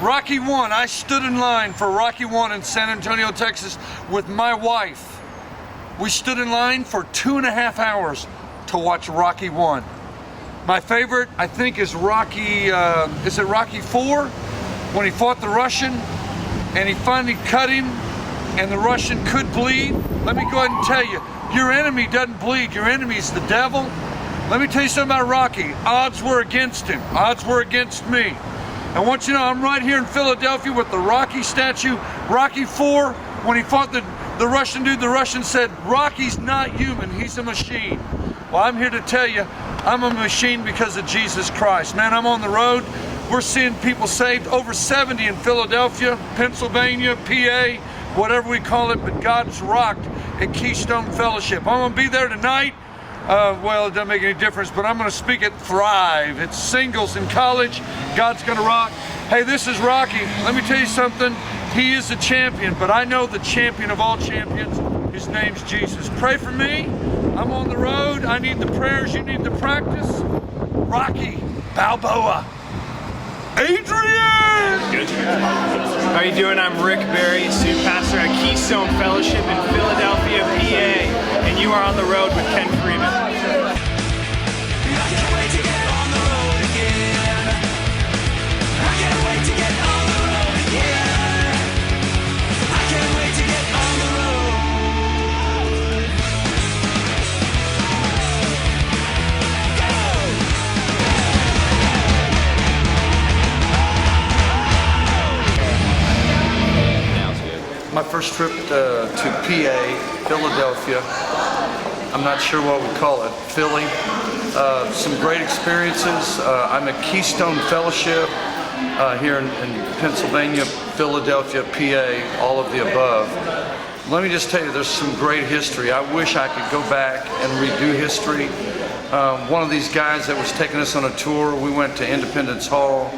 Rocky 1, I stood in line for Rocky 1 in San Antonio, Texas with my wife. We stood in line for 2.5 hours to watch Rocky 1. My favorite, I think, is Rocky, is it Rocky 4? When he fought the Russian and he finally cut him and the Russian could bleed. Let me go ahead and tell you, your enemy doesn't bleed, your enemy is the devil. Let me tell you something about Rocky. Odds were against him, odds were against me. I want you to know I'm right here in Philadelphia with the Rocky statue. Rocky 4, when he fought the Russian dude, the Russian said, Rocky's not human, he's a machine. Well, I'm here to tell you, I'm a machine because of Jesus Christ. Man, I'm on the road. We're seeing people saved, over 70 in Philadelphia, Pennsylvania, PA, whatever we call it, but God's rocked at Keystone Fellowship. I'm gonna be there tonight. Well, it doesn't make any difference, but I'm gonna speak at Thrive. It's singles in college. God's gonna rock. Hey, this is Rocky. Let me tell you something. He is a champion, but I know the champion of all champions. His name's Jesus. Pray for me. I'm on the road. I need the prayers. You need the practice. Rocky Balboa. Adrian! Good. How are you doing? I'm Rick Berry, student pastor at Keystone Fellowship in Philadelphia, PA, and you are on the road with Ken Freeman. I can't wait to get on the road again. I can't wait to get on the road again. I can't wait to get on the road. My first trip to PA, Philadelphia. I'm not sure what we call it, Philly. Some great experiences. I'm at Keystone Fellowship here in Pennsylvania, Philadelphia, PA, all of the above. Let me just tell you, there's some great history. I wish I could go back and redo history. One of these guys that was taking us on a tour, we went to Independence Hall,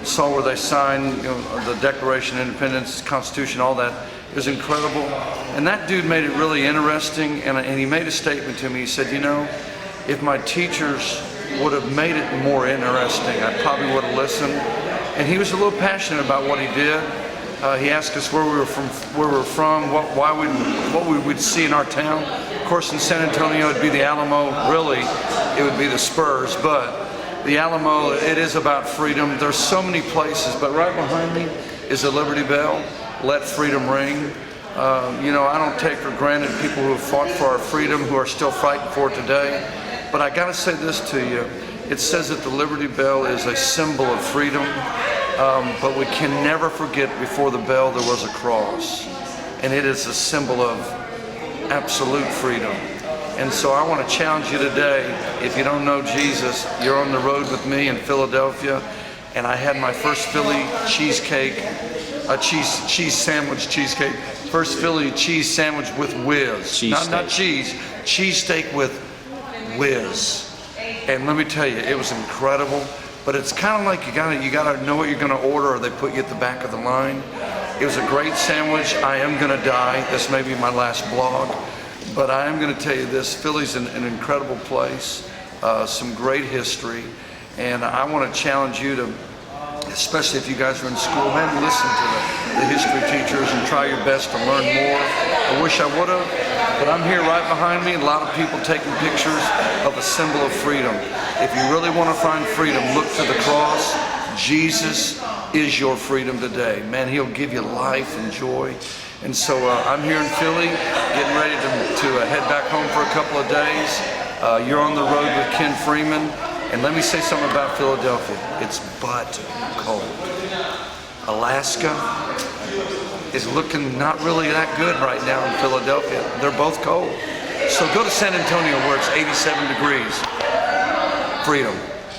saw where they signed, the Declaration of Independence, Constitution, all that. It was incredible. And that dude made it really interesting, and he made a statement to me. He said, you know, if my teachers would have made it more interesting, I probably would have listened. And he was a little passionate about what he did. He asked us where we were from, what we would see in our town. Of course, in San Antonio, it'd be the Alamo. Really, it would be the Spurs, but the Alamo, it is about freedom. There's so many places, but right behind me is the Liberty Bell. Let freedom ring. I don't take for granted people who have fought for our freedom, who are still fighting for it today. But I gotta say this to you. It says that the Liberty Bell is a symbol of freedom, but we can never forget before the bell there was a cross. And it is a symbol of absolute freedom. And so I want to challenge you today, if you don't know Jesus, you're on the road with me in Philadelphia, and I had my first Philly cheesecake, a cheese sandwich cheesecake, first Philly cheese sandwich with whiz. Not cheese, cheesesteak with whiz. And let me tell you, it was incredible, but it's kind of like you gotta know what you're gonna order, or they put you at the back of the line. It was a great sandwich. I am gonna die. This may be my last blog. But I am going to tell you this, Philly's an incredible place, some great history, and I want to challenge you to, especially if you guys are in school, man, listen to the history teachers and try your best to learn more. I wish I would have, but I'm here right behind me, a lot of people taking pictures of a symbol of freedom. If you really want to find freedom, look to the cross. Jesus is your freedom today. Man, he'll give you life and joy. And so I'm here in Philly, getting ready to head back home for a couple of days. You're on the road with Ken Freeman. And let me say something about Philadelphia. It's but cold. Alaska is looking not really that good right now in Philadelphia. They're both cold. So go to San Antonio where it's 87 degrees. Freedom.